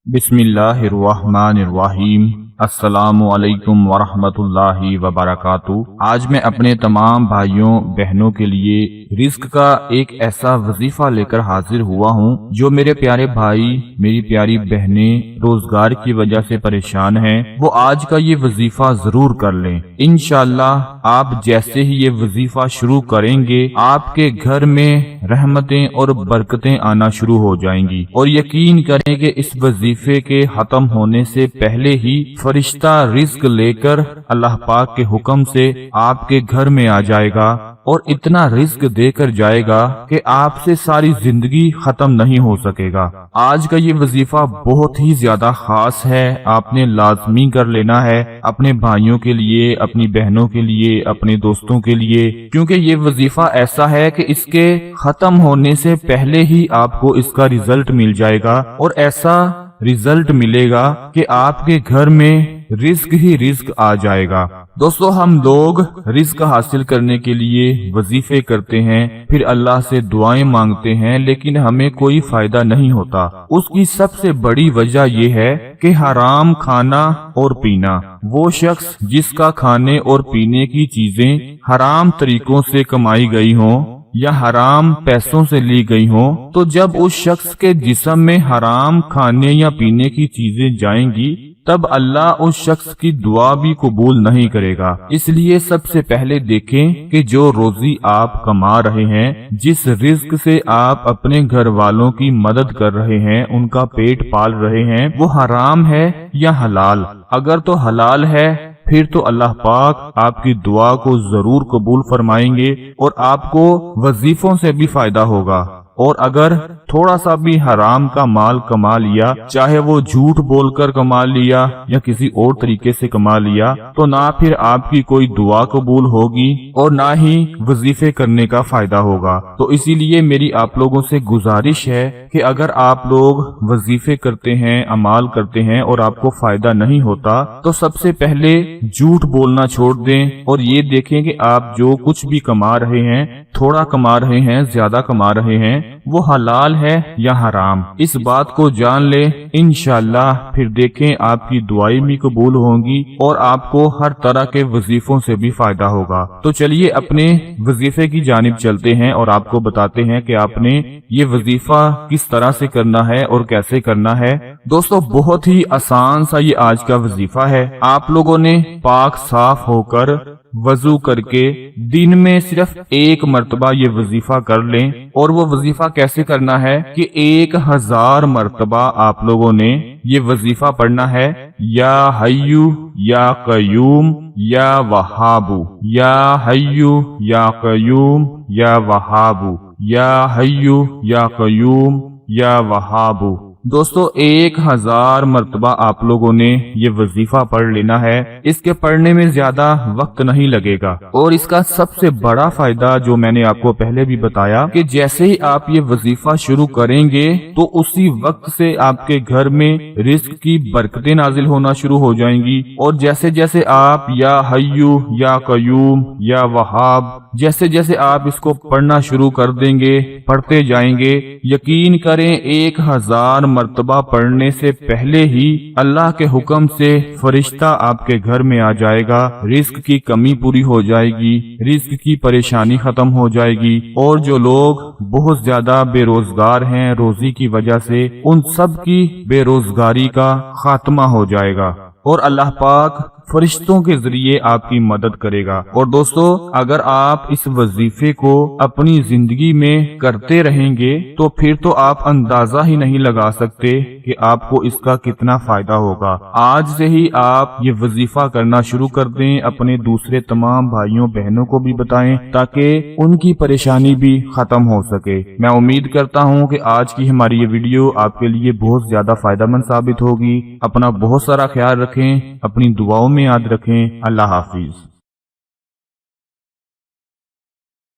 बिस्मिल्लाहिर्रहमानिर्रहीम। अस्सलामु अलैकुम वरहमतुल्लाहि वबरकातुहू। आज मैं अपने तमाम भाइयों बहनों के लिए रिस्क का एक ऐसा वजीफा लेकर हाजिर हुआ हूँ जो मेरे प्यारे भाई मेरी प्यारी बहनें रोजगार की वजह से परेशान हैं, वो आज का ये वजीफा जरूर कर लें। इंशाअल्लाह आप जैसे ही ये वजीफा शुरू करेंगे आपके घर में रहमतें और बरकतें आना शुरू हो जाएंगी। और यकीन करें कि इस वजीफे के खत्म होने से पहले ही फरिश्ता रिज्क लेकर अल्लाह पाक के हुक्म से आपके घर में आ जाएगा और इतना रिज्क देकर जाएगा कि आपसे सारी जिंदगी खत्म नहीं हो सकेगा। आज का ये वजीफा बहुत ही ज्यादा खास है, आपने लाजमी कर लेना है अपने भाइयों के लिए, अपनी बहनों के लिए, अपने दोस्तों के लिए, क्योंकि ये वजीफा ऐसा है कि इसके खत्म होने से पहले ही आपको इसका रिजल्ट मिल जाएगा और ऐसा रिजल्ट मिलेगा कि आपके घर में रिज्क ही रिज्क आ जाएगा। दोस्तों, हम लोग रिज्क हासिल करने के लिए वजीफे करते हैं, फिर अल्लाह से दुआएं मांगते हैं, लेकिन हमें कोई फायदा नहीं होता। उसकी सबसे बड़ी वजह यह है कि हराम खाना और पीना। वो शख्स जिसका खाने और पीने की चीजें हराम तरीकों से कमाई गई हों या हराम पैसों से ली गई हो, तो जब उस शख्स के जिस्म में हराम खाने या पीने की चीजें जाएंगी तब अल्लाह उस शख्स की दुआ भी कबूल नहीं करेगा। इसलिए सबसे पहले देखें कि जो रोजी आप कमा रहे हैं, जिस रिज्क से आप अपने घर वालों की मदद कर रहे हैं, उनका पेट पाल रहे हैं, वो हराम है या हलाल। अगर तो हलाल है फिर तो अल्लाह पाक आपकी दुआ को जरूर कबूल फरमाएंगे और आपको वजीफों से भी फायदा होगा। और अगर थोड़ा सा भी हराम का माल कमा लिया, चाहे वो झूठ बोलकर कमा लिया या किसी और तरीके से कमा लिया, तो ना फिर आपकी कोई दुआ कबूल होगी और ना ही वजीफे करने का फायदा होगा। तो इसीलिए मेरी आप लोगों से गुजारिश है कि अगर आप लोग वजीफे करते हैं, अमाल करते हैं और आपको फायदा नहीं होता, तो सबसे पहले झूठ बोलना छोड़ दें और ये देखें कि आप जो कुछ भी कमा रहे हैं, थोड़ा कमा रहे हैं, ज्यादा कमा रहे हैं, वो हलाल है या हराम। इस बात को जान ले, इंशाअल्लाह फिर देखें आपकी दुआएं भी कबूल होंगी और आपको हर तरह के वजीफों से भी फायदा होगा। तो चलिए अपने वजीफे की जानिब चलते हैं और आपको बताते हैं कि आपने ये वजीफा किस तरह से करना है और कैसे करना है। दोस्तों, बहुत ही आसान सा ये आज का वजीफा है। आप लोगों ने पाक साफ होकर वजू करके दिन में सिर्फ एक मर्तबा ये वजीफा कर लें। और वो वजीफा कैसे करना है कि 1000 मर्तबा आप लोगों ने ये वजीफा पढ़ना है। या हय्यू या कयूम या वहाबू, या हय्यू या कयूम या वहाबू, या हय्यू या कयूम या वहाबू। दोस्तों, 1000 मर्तबा आप लोगों ने ये वजीफा पढ़ लेना है। इसके पढ़ने में ज्यादा वक्त नहीं लगेगा और इसका सबसे बड़ा फायदा जो मैंने आपको पहले भी बताया कि जैसे ही आप ये वजीफा शुरू करेंगे तो उसी वक्त से आपके घर में रिज्क की बरकतें नाजिल होना शुरू हो जाएंगी। और जैसे जैसे आप या हय्यू या कयूम या वहाब जैसे जैसे आप इसको पढ़ना शुरू कर देंगे, पढ़ते जाएंगे, यकीन करें 1000 मर्तबा पढ़ने से पहले ही अल्लाह के हुक्म से फरिश्ता आपके घर में आ जाएगा। रिस्क की कमी पूरी हो जाएगी, रिस्क की परेशानी खत्म हो जाएगी और जो लोग बहुत ज्यादा बेरोजगार हैं रोजी की वजह से, उन सब की बेरोजगारी का खात्मा हो जाएगा और अल्लाह पाक फरिश्तों के जरिए आपकी मदद करेगा। और दोस्तों, अगर आप इस वजीफे को अपनी जिंदगी में करते रहेंगे तो फिर तो आप अंदाजा ही नहीं लगा सकते कि आपको इसका कितना फायदा होगा। आज से ही आप ये वजीफा करना शुरू कर दें, अपने दूसरे तमाम भाइयों बहनों को भी बताएं ताकि उनकी परेशानी भी खत्म हो सके। मैं उम्मीद करता हूँ कि आज की हमारी ये वीडियो आपके लिए बहुत ज्यादा फायदेमंद साबित होगी। अपना बहुत सारा ख्याल रखें, अपनी दुआओं में याद रखें। अल्लाह हाफिज।